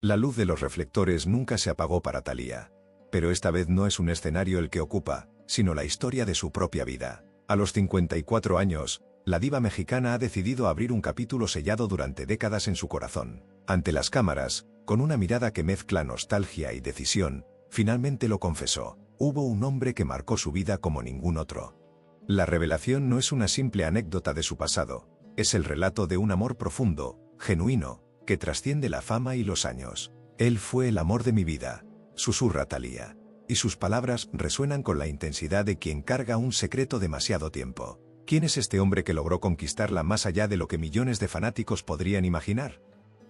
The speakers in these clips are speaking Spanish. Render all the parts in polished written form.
La luz de los reflectores nunca se apagó para Thalía. Pero esta vez no es un escenario el que ocupa, sino la historia de su propia vida. A los 54 años, la diva mexicana ha decidido abrir un capítulo sellado durante décadas en su corazón. Ante las cámaras, con una mirada que mezcla nostalgia y decisión, finalmente lo confesó: hubo un hombre que marcó su vida como ningún otro. La revelación no es una simple anécdota de su pasado, es el relato de un amor profundo, genuino, que trasciende la fama y los años. Él fue el amor de mi vida, susurra Thalía, y sus palabras resuenan con la intensidad de quien carga un secreto demasiado tiempo. ¿Quién es este hombre que logró conquistarla más allá de lo que millones de fanáticos podrían imaginar?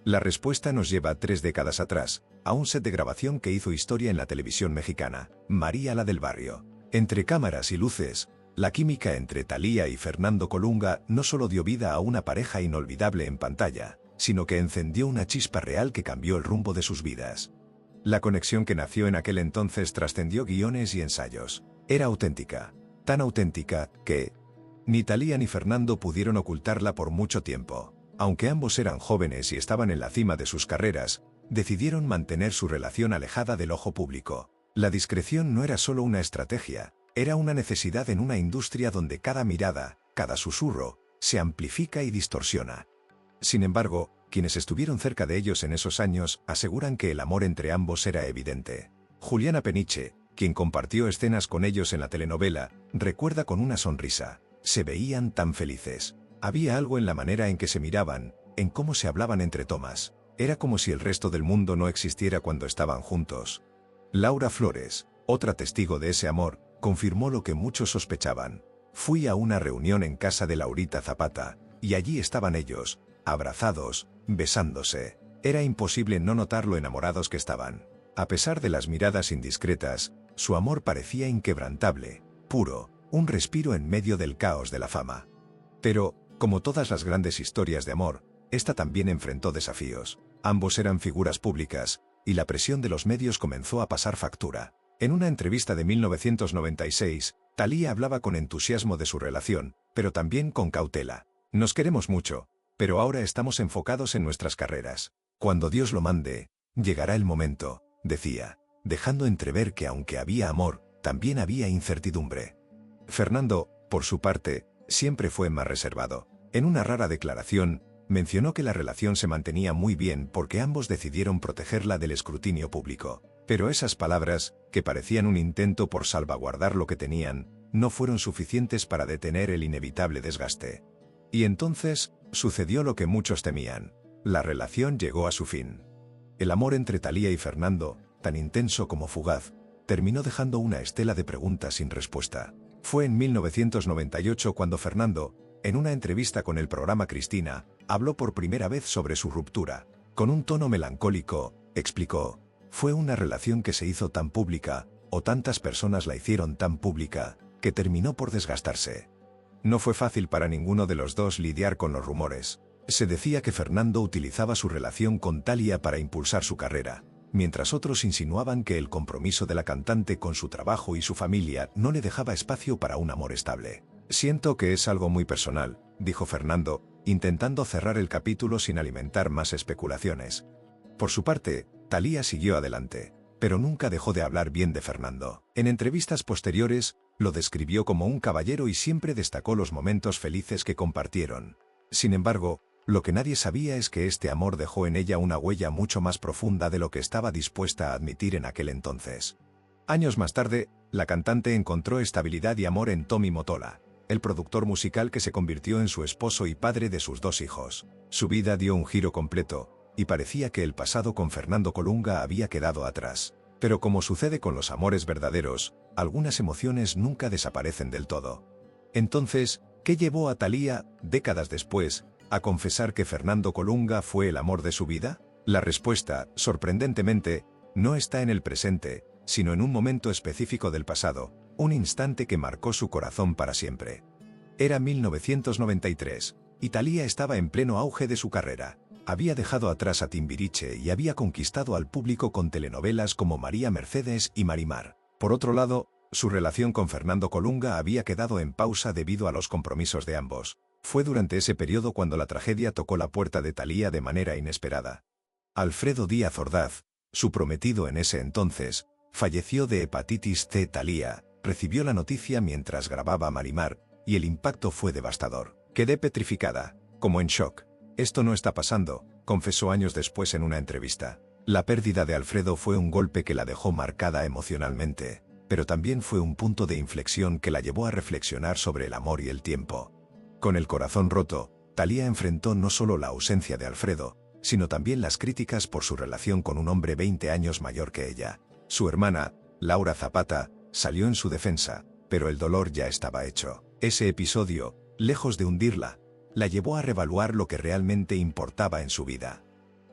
La respuesta nos lleva 3 décadas atrás, a un set de grabación que hizo historia en la televisión mexicana, María la del Barrio. Entre cámaras y luces, la química entre Thalía y Fernando Colunga no solo dio vida a una pareja inolvidable en pantalla, sino que encendió una chispa real que cambió el rumbo de sus vidas. La conexión que nació en aquel entonces trascendió guiones y ensayos. Era auténtica, tan auténtica que ni Thalía ni Fernando pudieron ocultarla por mucho tiempo. Aunque ambos eran jóvenes y estaban en la cima de sus carreras, decidieron mantener su relación alejada del ojo público. La discreción no era solo una estrategia, era una necesidad en una industria donde cada mirada, cada susurro, se amplifica y distorsiona. Sin embargo, quienes estuvieron cerca de ellos en esos años aseguran que el amor entre ambos era evidente. Juliana Peniche, quien compartió escenas con ellos en la telenovela, recuerda con una sonrisa: se veían tan felices. Había algo en la manera en que se miraban, en cómo se hablaban entre tomas. Era como si el resto del mundo no existiera cuando estaban juntos. Laura Flores, otra testigo de ese amor, confirmó lo que muchos sospechaban. Fui a una reunión en casa de Laurita Zapata, y allí estaban ellos, abrazados, besándose. Era imposible no notar lo enamorados que estaban. A pesar de las miradas indiscretas, su amor parecía inquebrantable, puro, un respiro en medio del caos de la fama. Pero, como todas las grandes historias de amor, esta también enfrentó desafíos. Ambos eran figuras públicas, y la presión de los medios comenzó a pasar factura. En una entrevista de 1996, Thalía hablaba con entusiasmo de su relación, pero también con cautela. Nos queremos mucho, pero ahora estamos enfocados en nuestras carreras. Cuando Dios lo mande, llegará el momento, decía, dejando entrever que aunque había amor, también había incertidumbre. Fernando, por su parte, siempre fue más reservado. En una rara declaración, mencionó que la relación se mantenía muy bien porque ambos decidieron protegerla del escrutinio público. Pero esas palabras, que parecían un intento por salvaguardar lo que tenían, no fueron suficientes para detener el inevitable desgaste. Y entonces, sucedió lo que muchos temían. La relación llegó a su fin. El amor entre Thalía y Fernando, tan intenso como fugaz, terminó dejando una estela de preguntas sin respuesta. Fue en 1998 cuando Fernando, en una entrevista con el programa Cristina, habló por primera vez sobre su ruptura. Con un tono melancólico, explicó: fue una relación que se hizo tan pública, o tantas personas la hicieron tan pública, que terminó por desgastarse. No fue fácil para ninguno de los dos lidiar con los rumores. Se decía que Fernando utilizaba su relación con Thalía para impulsar su carrera, mientras otros insinuaban que el compromiso de la cantante con su trabajo y su familia no le dejaba espacio para un amor estable. Siento que es algo muy personal, dijo Fernando, intentando cerrar el capítulo sin alimentar más especulaciones. Por su parte, Thalía siguió adelante, pero nunca dejó de hablar bien de Fernando. En entrevistas posteriores, lo describió como un caballero y siempre destacó los momentos felices que compartieron. Sin embargo, lo que nadie sabía es que este amor dejó en ella una huella mucho más profunda de lo que estaba dispuesta a admitir en aquel entonces. Años más tarde, la cantante encontró estabilidad y amor en Tommy Mottola, el productor musical que se convirtió en su esposo y padre de sus 2 hijos. Su vida dio un giro completo, y parecía que el pasado con Fernando Colunga había quedado atrás. Pero como sucede con los amores verdaderos, algunas emociones nunca desaparecen del todo. Entonces, ¿qué llevó a Thalía, décadas después, a confesar que Fernando Colunga fue el amor de su vida? La respuesta, sorprendentemente, no está en el presente, sino en un momento específico del pasado, un instante que marcó su corazón para siempre. Era 1993, y Thalía estaba en pleno auge de su carrera. Había dejado atrás a Timbiriche y había conquistado al público con telenovelas como María Mercedes y Marimar. Por otro lado, su relación con Fernando Colunga había quedado en pausa debido a los compromisos de ambos. Fue durante ese periodo cuando la tragedia tocó la puerta de Thalía de manera inesperada. Alfredo Díaz Ordaz, su prometido en ese entonces, falleció de hepatitis C. Thalía recibió la noticia mientras grababa Marimar, y el impacto fue devastador. Quedé petrificada, como en shock. Esto no está pasando, confesó años después en una entrevista. La pérdida de Alfredo fue un golpe que la dejó marcada emocionalmente, pero también fue un punto de inflexión que la llevó a reflexionar sobre el amor y el tiempo. Con el corazón roto, Thalía enfrentó no solo la ausencia de Alfredo, sino también las críticas por su relación con un hombre 20 años mayor que ella. Su hermana, Laura Zapata, salió en su defensa, pero el dolor ya estaba hecho. Ese episodio, lejos de hundirla, la llevó a revaluar lo que realmente importaba en su vida.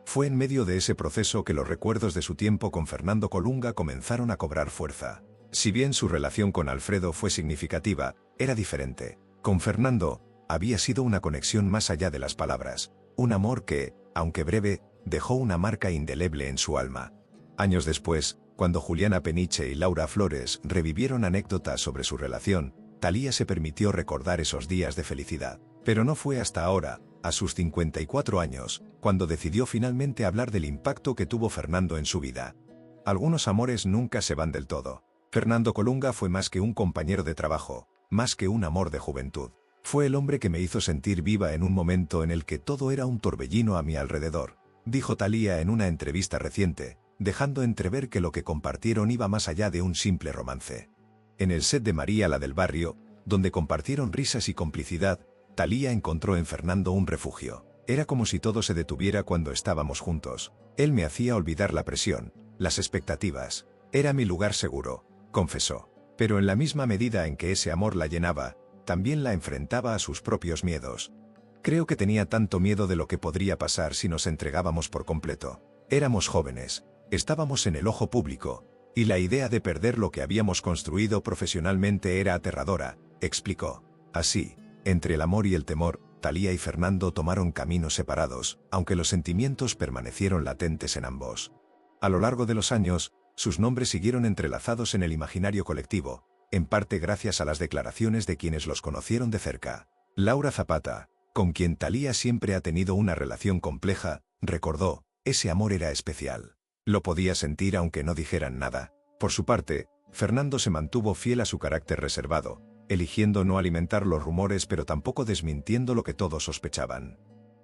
Fue en medio de ese proceso que los recuerdos de su tiempo con Fernando Colunga comenzaron a cobrar fuerza. Si bien su relación con Alfredo fue significativa, era diferente. Con Fernando, había sido una conexión más allá de las palabras, un amor que, aunque breve, dejó una marca indeleble en su alma. Años después, cuando Juliana Peniche y Laura Flores revivieron anécdotas sobre su relación, Thalía se permitió recordar esos días de felicidad. Pero no fue hasta ahora, a sus 54 años, cuando decidió finalmente hablar del impacto que tuvo Fernando en su vida. Algunos amores nunca se van del todo. Fernando Colunga fue más que un compañero de trabajo, más que un amor de juventud. Fue el hombre que me hizo sentir viva en un momento en el que todo era un torbellino a mi alrededor, dijo Thalía en una entrevista reciente, dejando entrever que lo que compartieron iba más allá de un simple romance. En el set de María la del barrio, donde compartieron risas y complicidad, Thalía encontró en Fernando un refugio. Era como si todo se detuviera cuando estábamos juntos. Él me hacía olvidar la presión, las expectativas. Era mi lugar seguro, confesó. Pero en la misma medida en que ese amor la llenaba, también la enfrentaba a sus propios miedos. Creo que tenía tanto miedo de lo que podría pasar si nos entregábamos por completo. Éramos jóvenes, estábamos en el ojo público, y la idea de perder lo que habíamos construido profesionalmente era aterradora, explicó. Así, entre el amor y el temor, Thalía y Fernando tomaron caminos separados, aunque los sentimientos permanecieron latentes en ambos. A lo largo de los años, sus nombres siguieron entrelazados en el imaginario colectivo, en parte gracias a las declaraciones de quienes los conocieron de cerca. Laura Zapata, con quien Thalía siempre ha tenido una relación compleja, recordó, ese amor era especial. Lo podía sentir aunque no dijeran nada. Por su parte, Fernando se mantuvo fiel a su carácter reservado, eligiendo no alimentar los rumores pero tampoco desmintiendo lo que todos sospechaban.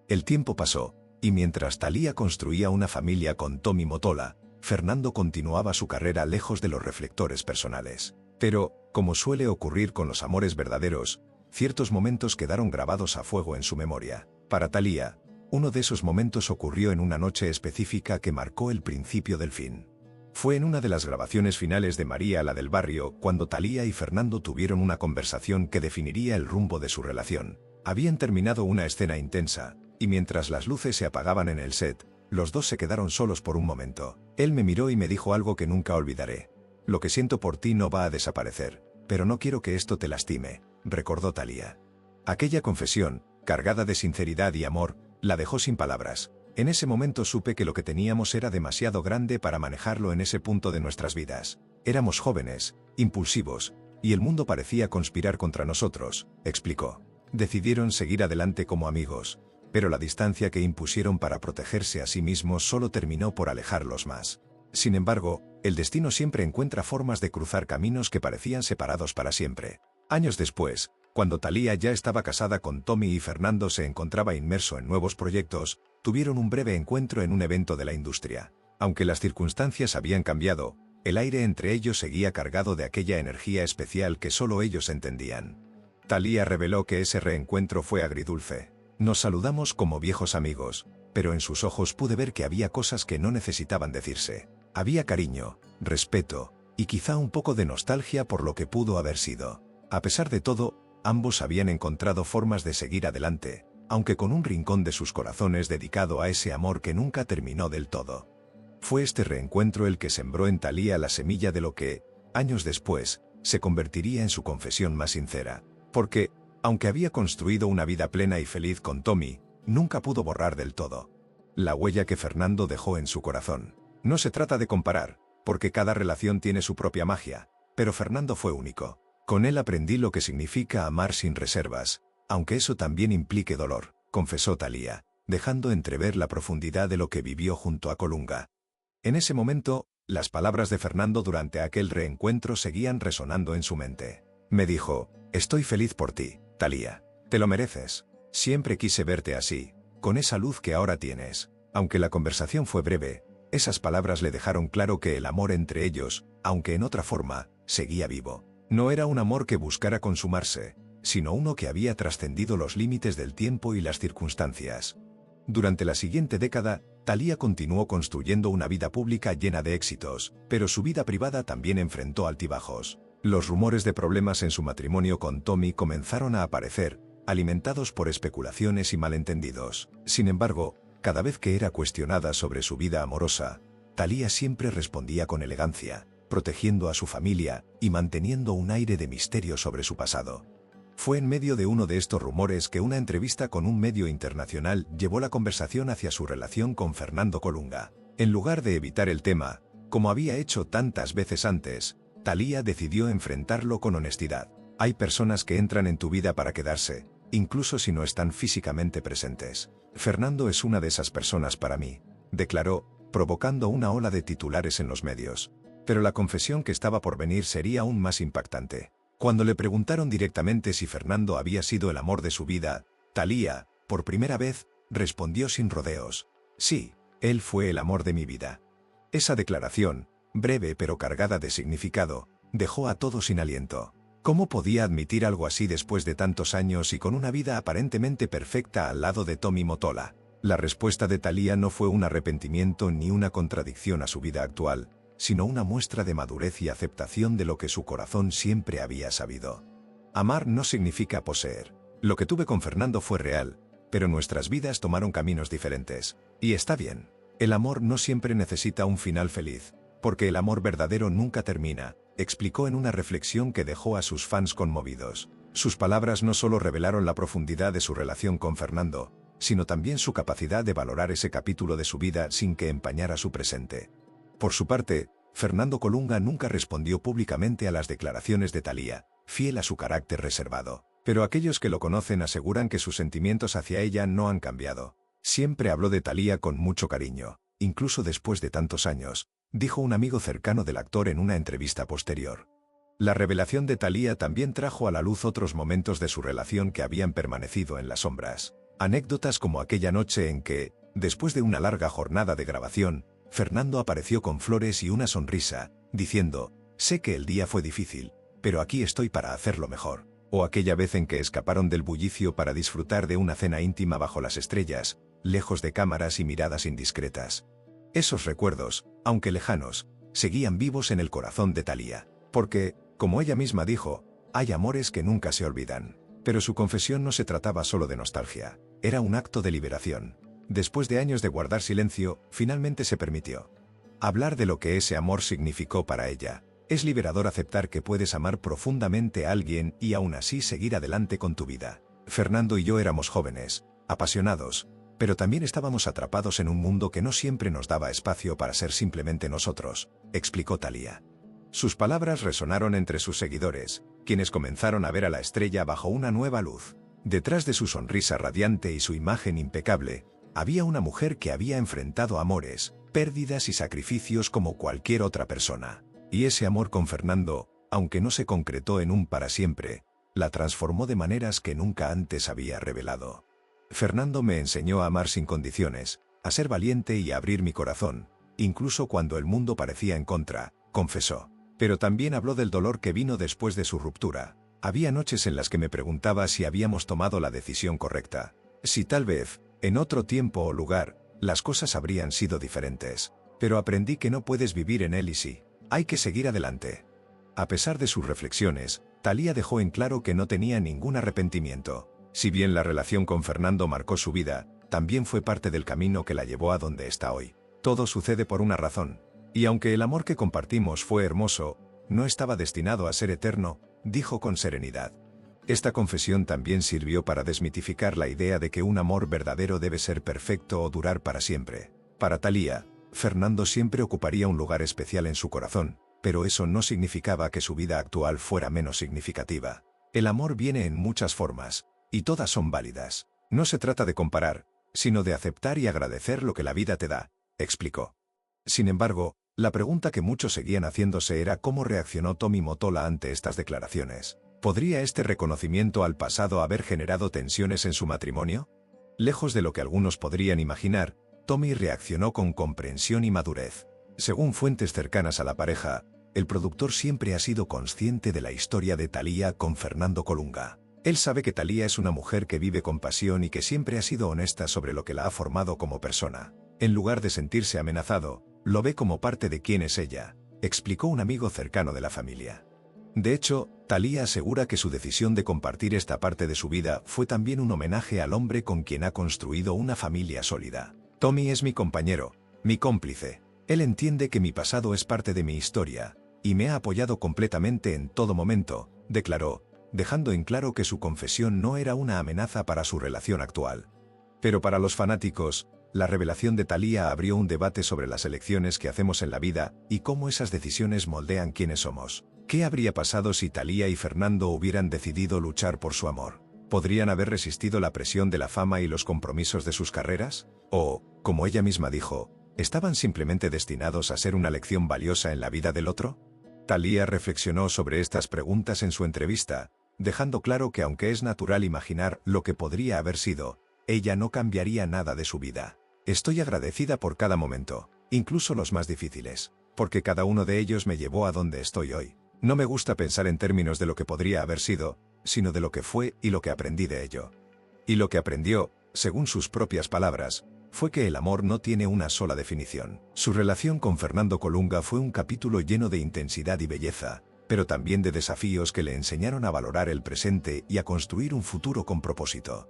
El tiempo pasó, y mientras Thalía construía una familia con Tommy Motola, Fernando continuaba su carrera lejos de los reflectores personales. Pero, como suele ocurrir con los amores verdaderos, ciertos momentos quedaron grabados a fuego en su memoria. Para Thalía, uno de esos momentos ocurrió en una noche específica que marcó el principio del fin. Fue en una de las grabaciones finales de María la del barrio cuando Thalía y Fernando tuvieron una conversación que definiría el rumbo de su relación. Habían terminado una escena intensa, y mientras las luces se apagaban en el set, los dos se quedaron solos por un momento. Él me miró y me dijo algo que nunca olvidaré. Lo que siento por ti no va a desaparecer, pero no quiero que esto te lastime, recordó Thalía. Aquella confesión, cargada de sinceridad y amor, la dejó sin palabras. En ese momento supe que lo que teníamos era demasiado grande para manejarlo en ese punto de nuestras vidas. Éramos jóvenes, impulsivos, y el mundo parecía conspirar contra nosotros, explicó. Decidieron seguir adelante como amigos, pero la distancia que impusieron para protegerse a sí mismos solo terminó por alejarlos más. Sin embargo, el destino siempre encuentra formas de cruzar caminos que parecían separados para siempre. Años después, cuando Thalía ya estaba casada con Tommy y Fernando se encontraba inmerso en nuevos proyectos, tuvieron un breve encuentro en un evento de la industria. Aunque las circunstancias habían cambiado, el aire entre ellos seguía cargado de aquella energía especial que solo ellos entendían. Thalía reveló que ese reencuentro fue agridulce. Nos saludamos como viejos amigos, pero en sus ojos pude ver que había cosas que no necesitaban decirse. Había cariño, respeto, y quizá un poco de nostalgia por lo que pudo haber sido. A pesar de todo, ambos habían encontrado formas de seguir adelante, aunque con un rincón de sus corazones dedicado a ese amor que nunca terminó del todo. Fue este reencuentro el que sembró en Thalía la semilla de lo que, años después, se convertiría en su confesión más sincera. Porque, aunque había construido una vida plena y feliz con Tommy, nunca pudo borrar del todo la huella que Fernando dejó en su corazón. No se trata de comparar, porque cada relación tiene su propia magia, pero Fernando fue único. Con él aprendí lo que significa amar sin reservas, aunque eso también implique dolor, confesó Thalía. dejando entrever la profundidad de lo que vivió junto a Colunga. En ese momento, las palabras de Fernando durante aquel reencuentro seguían resonando en su mente. Me dijo: estoy feliz por ti, Thalía. Te lo mereces. Siempre quise verte así, con esa luz que ahora tienes. Aunque la conversación fue breve, esas palabras le dejaron claro que el amor entre ellos, aunque en otra forma, seguía vivo. No era un amor que buscara consumarse, sino uno que había trascendido los límites del tiempo y las circunstancias. Durante la siguiente década, Thalía continuó construyendo una vida pública llena de éxitos, pero su vida privada también enfrentó altibajos. Los rumores de problemas en su matrimonio con Tommy comenzaron a aparecer, alimentados por especulaciones y malentendidos. Sin embargo, cada vez que era cuestionada sobre su vida amorosa, Thalía siempre respondía con elegancia, protegiendo a su familia y manteniendo un aire de misterio sobre su pasado. Fue en medio de uno de estos rumores que una entrevista con un medio internacional llevó la conversación hacia su relación con Fernando Colunga. En lugar de evitar el tema, como había hecho tantas veces antes, Thalía decidió enfrentarlo con honestidad. Hay personas que entran en tu vida para quedarse, incluso si no están físicamente presentes. Fernando es una de esas personas para mí, declaró, provocando una ola de titulares en los medios. Pero la confesión que estaba por venir sería aún más impactante. Cuando le preguntaron directamente si Fernando había sido el amor de su vida, Thalía, por primera vez, respondió sin rodeos: sí, él fue el amor de mi vida. Esa declaración, breve pero cargada de significado, dejó a todos sin aliento. ¿Cómo podía admitir algo así después de tantos años y con una vida aparentemente perfecta al lado de Tommy Mottola? La respuesta de Thalía no fue un arrepentimiento ni una contradicción a su vida actual, sino una muestra de madurez y aceptación de lo que su corazón siempre había sabido. Amar no significa poseer. Lo que tuve con Fernando fue real, pero nuestras vidas tomaron caminos diferentes. Y está bien. El amor no siempre necesita un final feliz, porque el amor verdadero nunca termina, explicó en una reflexión que dejó a sus fans conmovidos. Sus palabras no solo revelaron la profundidad de su relación con Fernando, sino también su capacidad de valorar ese capítulo de su vida sin que empañara su presente. Por su parte, Fernando Colunga nunca respondió públicamente a las declaraciones de Thalía, fiel a su carácter reservado. Pero aquellos que lo conocen aseguran que sus sentimientos hacia ella no han cambiado. Siempre habló de Thalía con mucho cariño, incluso después de tantos años, dijo un amigo cercano del actor en una entrevista posterior. La revelación de Thalía también trajo a la luz otros momentos de su relación que habían permanecido en las sombras. Anécdotas como aquella noche en que, después de una larga jornada de grabación, Fernando apareció con flores y una sonrisa, diciendo: sé que el día fue difícil, pero aquí estoy para hacerlo mejor. O aquella vez en que escaparon del bullicio para disfrutar de una cena íntima bajo las estrellas, lejos de cámaras y miradas indiscretas. Esos recuerdos, aunque lejanos, seguían vivos en el corazón de Thalía, porque, como ella misma dijo, hay amores que nunca se olvidan. Pero su confesión no se trataba solo de nostalgia, era un acto de liberación. Después de años de guardar silencio, finalmente se permitió hablar de lo que ese amor significó para ella. Es liberador aceptar que puedes amar profundamente a alguien y aún así seguir adelante con tu vida. Fernando y yo éramos jóvenes, apasionados, pero también estábamos atrapados en un mundo que no siempre nos daba espacio para ser simplemente nosotros, explicó Thalía. Sus palabras resonaron entre sus seguidores, quienes comenzaron a ver a la estrella bajo una nueva luz. Detrás de su sonrisa radiante y su imagen impecable, había una mujer que había enfrentado amores, pérdidas y sacrificios como cualquier otra persona. Y ese amor con Fernando, aunque no se concretó en un para siempre, la transformó de maneras que nunca antes había revelado. Fernando me enseñó a amar sin condiciones, a ser valiente y a abrir mi corazón, incluso cuando el mundo parecía en contra, confesó. Pero también habló del dolor que vino después de su ruptura. Había noches en las que me preguntaba si habíamos tomado la decisión correcta. Si tal vez, en otro tiempo o lugar, las cosas habrían sido diferentes. Pero aprendí que no puedes vivir en él y sí. Hay que seguir adelante. A pesar de sus reflexiones, Thalía dejó en claro que no tenía ningún arrepentimiento. Si bien la relación con Fernando marcó su vida, también fue parte del camino que la llevó a donde está hoy. Todo sucede por una razón. Y aunque el amor que compartimos fue hermoso, no estaba destinado a ser eterno, dijo con serenidad. Esta confesión también sirvió para desmitificar la idea de que un amor verdadero debe ser perfecto o durar para siempre. Para Thalía, Fernando siempre ocuparía un lugar especial en su corazón, pero eso no significaba que su vida actual fuera menos significativa. El amor viene en muchas formas, y todas son válidas. No se trata de comparar, sino de aceptar y agradecer lo que la vida te da, explicó. Sin embargo, la pregunta que muchos seguían haciéndose era cómo reaccionó Tommy Mottola ante estas declaraciones. ¿Podría este reconocimiento al pasado haber generado tensiones en su matrimonio? Lejos de lo que algunos podrían imaginar, Tommy reaccionó con comprensión y madurez. Según fuentes cercanas a la pareja, el productor siempre ha sido consciente de la historia de Thalía con Fernando Colunga. Él sabe que Thalía es una mujer que vive con pasión y que siempre ha sido honesta sobre lo que la ha formado como persona. En lugar de sentirse amenazado, lo ve como parte de quién es ella, explicó un amigo cercano de la familia. De hecho, Thalía asegura que su decisión de compartir esta parte de su vida fue también un homenaje al hombre con quien ha construido una familia sólida. Tommy es mi compañero, mi cómplice. Él entiende que mi pasado es parte de mi historia, y me ha apoyado completamente en todo momento, declaró, dejando en claro que su confesión no era una amenaza para su relación actual. Pero para los fanáticos, la revelación de Thalía abrió un debate sobre las elecciones que hacemos en la vida y cómo esas decisiones moldean quiénes somos. ¿Qué habría pasado si Thalía y Fernando hubieran decidido luchar por su amor? ¿Podrían haber resistido la presión de la fama y los compromisos de sus carreras? ¿O, como ella misma dijo, estaban simplemente destinados a ser una lección valiosa en la vida del otro? Thalía reflexionó sobre estas preguntas en su entrevista, dejando claro que aunque es natural imaginar lo que podría haber sido, ella no cambiaría nada de su vida. Estoy agradecida por cada momento, incluso los más difíciles, porque cada uno de ellos me llevó a donde estoy hoy. No me gusta pensar en términos de lo que podría haber sido, sino de lo que fue y lo que aprendí de ello. Y lo que aprendió, según sus propias palabras, fue que el amor no tiene una sola definición. Su relación con Fernando Colunga fue un capítulo lleno de intensidad y belleza, pero también de desafíos que le enseñaron a valorar el presente y a construir un futuro con propósito.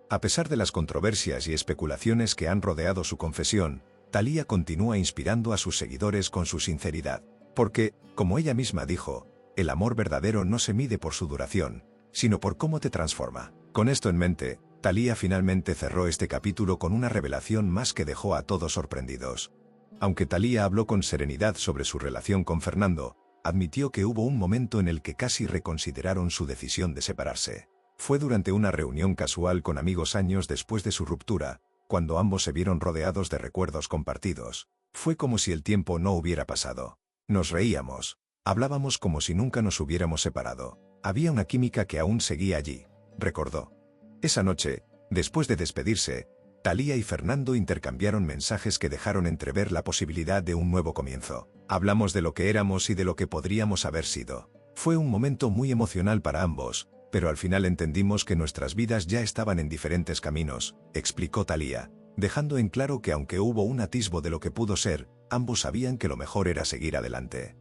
A pesar de las controversias y especulaciones que han rodeado su confesión, Thalía continúa inspirando a sus seguidores con su sinceridad. Porque, como ella misma dijo, el amor verdadero no se mide por su duración, sino por cómo te transforma. Con esto en mente, Thalía finalmente cerró este capítulo con una revelación más que dejó a todos sorprendidos. Aunque Thalía habló con serenidad sobre su relación con Fernando, admitió que hubo un momento en el que casi reconsideraron su decisión de separarse. Fue durante una reunión casual con amigos años después de su ruptura, cuando ambos se vieron rodeados de recuerdos compartidos. Fue como si el tiempo no hubiera pasado. Nos reíamos, hablábamos como si nunca nos hubiéramos separado. Había una química que aún seguía allí, recordó. Esa noche, después de despedirse, Thalía y Fernando intercambiaron mensajes que dejaron entrever la posibilidad de un nuevo comienzo. Hablamos de lo que éramos y de lo que podríamos haber sido. Fue un momento muy emocional para ambos, pero al final entendimos que nuestras vidas ya estaban en diferentes caminos, explicó Thalía, dejando en claro que aunque hubo un atisbo de lo que pudo ser, ambos sabían que lo mejor era seguir adelante.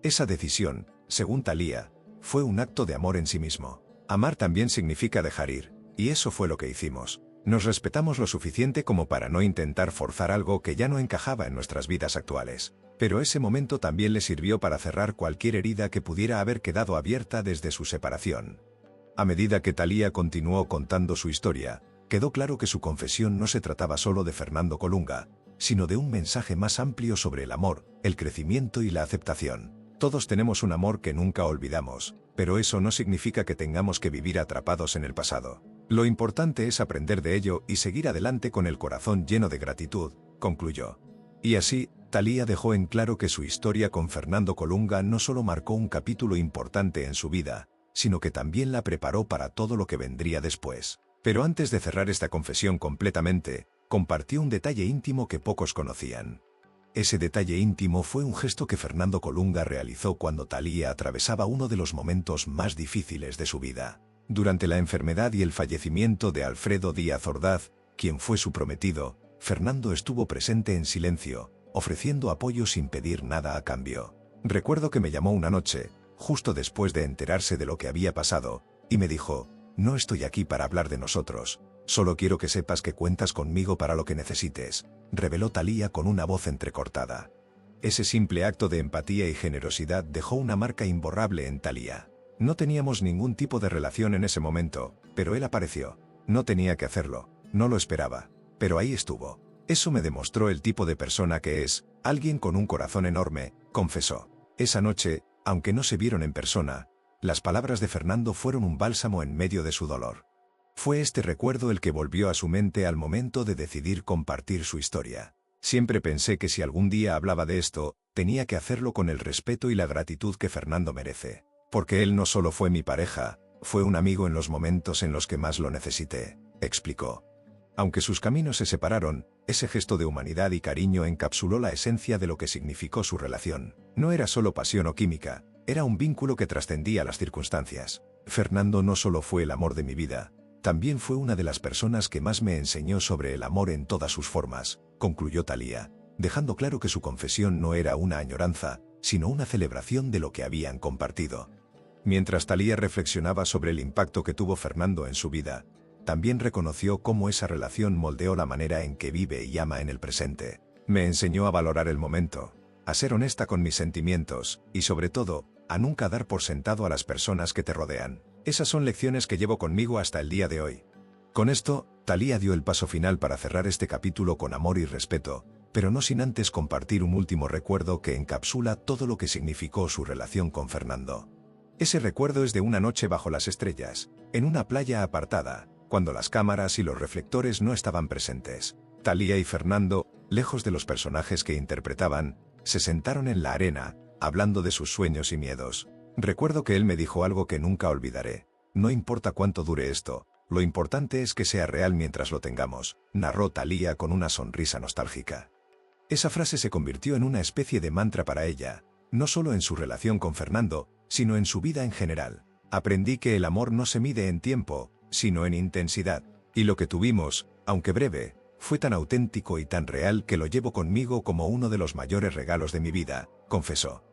Esa decisión, según Thalía, fue un acto de amor en sí mismo. Amar también significa dejar ir, y eso fue lo que hicimos. Nos respetamos lo suficiente como para no intentar forzar algo que ya no encajaba en nuestras vidas actuales. Pero ese momento también le sirvió para cerrar cualquier herida que pudiera haber quedado abierta desde su separación. A medida que Thalía continuó contando su historia, quedó claro que su confesión no se trataba solo de Fernando Colunga, sino de un mensaje más amplio sobre el amor, el crecimiento y la aceptación. Todos tenemos un amor que nunca olvidamos, pero eso no significa que tengamos que vivir atrapados en el pasado. Lo importante es aprender de ello y seguir adelante con el corazón lleno de gratitud, concluyó. Y así, Thalía dejó en claro que su historia con Fernando Colunga no solo marcó un capítulo importante en su vida, sino que también la preparó para todo lo que vendría después. Pero antes de cerrar esta confesión completamente, compartió un detalle íntimo que pocos conocían. Ese detalle íntimo fue un gesto que Fernando Colunga realizó cuando Thalía atravesaba uno de los momentos más difíciles de su vida. Durante la enfermedad y el fallecimiento de Alfredo Díaz Ordaz, quien fue su prometido, Fernando estuvo presente en silencio, ofreciendo apoyo sin pedir nada a cambio. Recuerdo que me llamó una noche, justo después de enterarse de lo que había pasado, y me dijo: «No estoy aquí para hablar de nosotros, solo quiero que sepas que cuentas conmigo para lo que necesites», reveló Thalía con una voz entrecortada. Ese simple acto de empatía y generosidad dejó una marca imborrable en Thalía. No teníamos ningún tipo de relación en ese momento, pero él apareció. No tenía que hacerlo, no lo esperaba, pero ahí estuvo. Eso me demostró el tipo de persona que es, alguien con un corazón enorme, confesó. Esa noche, aunque no se vieron en persona, las palabras de Fernando fueron un bálsamo en medio de su dolor. Fue este recuerdo el que volvió a su mente al momento de decidir compartir su historia. Siempre pensé que si algún día hablaba de esto, tenía que hacerlo con el respeto y la gratitud que Fernando merece. Porque él no solo fue mi pareja, fue un amigo en los momentos en los que más lo necesité, explicó. Aunque sus caminos se separaron, ese gesto de humanidad y cariño encapsuló la esencia de lo que significó su relación. No era solo pasión o química, era un vínculo que trascendía las circunstancias. Fernando no solo fue el amor de mi vida, también fue una de las personas que más me enseñó sobre el amor en todas sus formas, concluyó Thalía, dejando claro que su confesión no era una añoranza, sino una celebración de lo que habían compartido. Mientras Thalía reflexionaba sobre el impacto que tuvo Fernando en su vida, también reconoció cómo esa relación moldeó la manera en que vive y ama en el presente. Me enseñó a valorar el momento, a ser honesta con mis sentimientos y, sobre todo, a nunca dar por sentado a las personas que te rodean. Esas son lecciones que llevo conmigo hasta el día de hoy. Con esto, Thalía dio el paso final para cerrar este capítulo con amor y respeto, pero no sin antes compartir un último recuerdo que encapsula todo lo que significó su relación con Fernando. Ese recuerdo es de una noche bajo las estrellas, en una playa apartada, cuando las cámaras y los reflectores no estaban presentes. Thalía y Fernando, lejos de los personajes que interpretaban, se sentaron en la arena, hablando de sus sueños y miedos. Recuerdo que él me dijo algo que nunca olvidaré. No importa cuánto dure esto, lo importante es que sea real mientras lo tengamos, narró Thalía con una sonrisa nostálgica. Esa frase se convirtió en una especie de mantra para ella, no solo en su relación con Fernando, sino en su vida en general. Aprendí que el amor no se mide en tiempo, sino en intensidad, y lo que tuvimos, aunque breve, fue tan auténtico y tan real que lo llevo conmigo como uno de los mayores regalos de mi vida, confesó.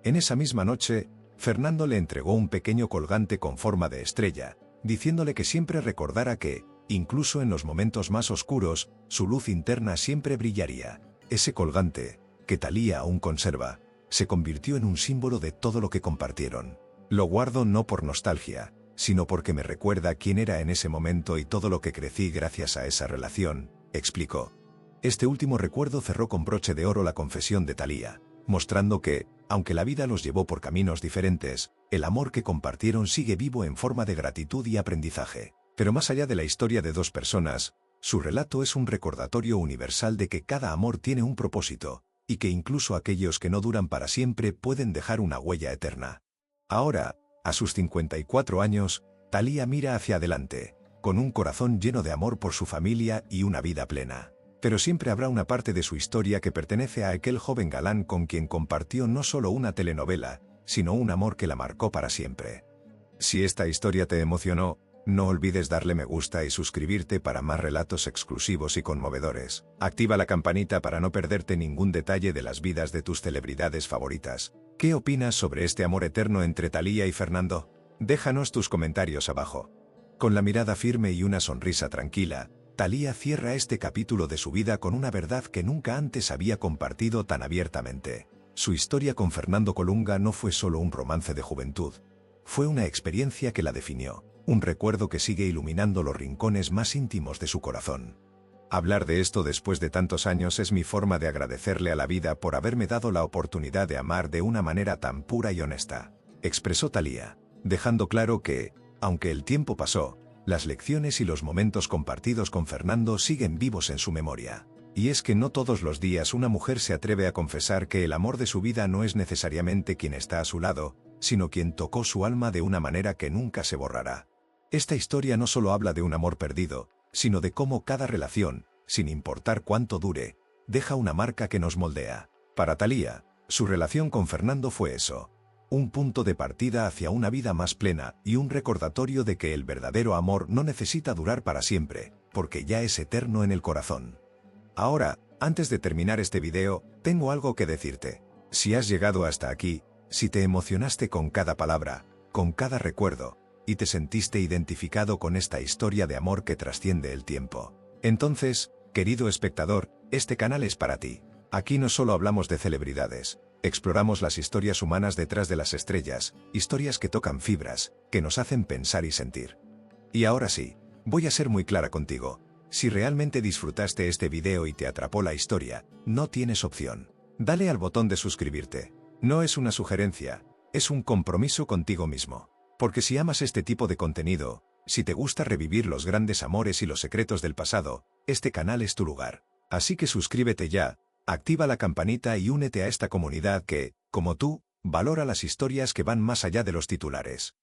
En esa misma noche, Fernando le entregó un pequeño colgante con forma de estrella, diciéndole que siempre recordara que, incluso en los momentos más oscuros, su luz interna siempre brillaría. Ese colgante, que Thalía aún conserva, se convirtió en un símbolo de todo lo que compartieron. Lo guardo no por nostalgia, sino porque me recuerda quién era en ese momento y todo lo que crecí gracias a esa relación, explicó. Este último recuerdo cerró con broche de oro la confesión de Thalía, mostrando que, aunque la vida los llevó por caminos diferentes, el amor que compartieron sigue vivo en forma de gratitud y aprendizaje. Pero más allá de la historia de dos personas, su relato es un recordatorio universal de que cada amor tiene un propósito, y que incluso aquellos que no duran para siempre pueden dejar una huella eterna. Ahora, a sus 54 años, Thalía mira hacia adelante, con un corazón lleno de amor por su familia y una vida plena. Pero siempre habrá una parte de su historia que pertenece a aquel joven galán con quien compartió no solo una telenovela, sino un amor que la marcó para siempre. Si esta historia te emocionó, no olvides darle me gusta y suscribirte para más relatos exclusivos y conmovedores. Activa la campanita para no perderte ningún detalle de las vidas de tus celebridades favoritas. ¿Qué opinas sobre este amor eterno entre Thalía y Fernando? Déjanos tus comentarios abajo. Con la mirada firme y una sonrisa tranquila, Thalía cierra este capítulo de su vida con una verdad que nunca antes había compartido tan abiertamente. Su historia con Fernando Colunga no fue solo un romance de juventud. Fue una experiencia que la definió, un recuerdo que sigue iluminando los rincones más íntimos de su corazón. Hablar de esto después de tantos años es mi forma de agradecerle a la vida por haberme dado la oportunidad de amar de una manera tan pura y honesta, expresó Thalía, dejando claro que, aunque el tiempo pasó, las lecciones y los momentos compartidos con Fernando siguen vivos en su memoria. Y es que no todos los días una mujer se atreve a confesar que el amor de su vida no es necesariamente quien está a su lado, sino quien tocó su alma de una manera que nunca se borrará. Esta historia no solo habla de un amor perdido, sino de cómo cada relación, sin importar cuánto dure, deja una marca que nos moldea. Para Thalía, su relación con Fernando fue eso. Un punto de partida hacia una vida más plena y un recordatorio de que el verdadero amor no necesita durar para siempre, porque ya es eterno en el corazón. Ahora, antes de terminar este video, tengo algo que decirte. Si has llegado hasta aquí, si te emocionaste con cada palabra, con cada recuerdo, y te sentiste identificado con esta historia de amor que trasciende el tiempo, entonces, querido espectador, este canal es para ti. Aquí no solo hablamos de celebridades, exploramos las historias humanas detrás de las estrellas, historias que tocan fibras, que nos hacen pensar y sentir. Y ahora sí, voy a ser muy clara contigo. Si realmente disfrutaste este video y te atrapó la historia, no tienes opción. Dale al botón de suscribirte. No es una sugerencia, es un compromiso contigo mismo. Porque si amas este tipo de contenido, Si te gusta revivir los grandes amores y los secretos del pasado, este canal es tu lugar. Así que suscríbete ya, activa la campanita y únete a esta comunidad que, como tú, valora las historias que van más allá de los titulares.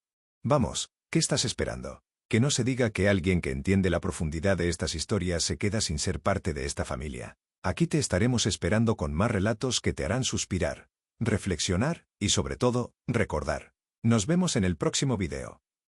Vamos, ¿qué estás esperando? Que no se diga que alguien que entiende la profundidad de estas historias se queda sin ser parte de esta familia. Aquí te estaremos esperando con más relatos que te harán suspirar, reflexionar y sobre todo, recordar. Nos vemos en el próximo video.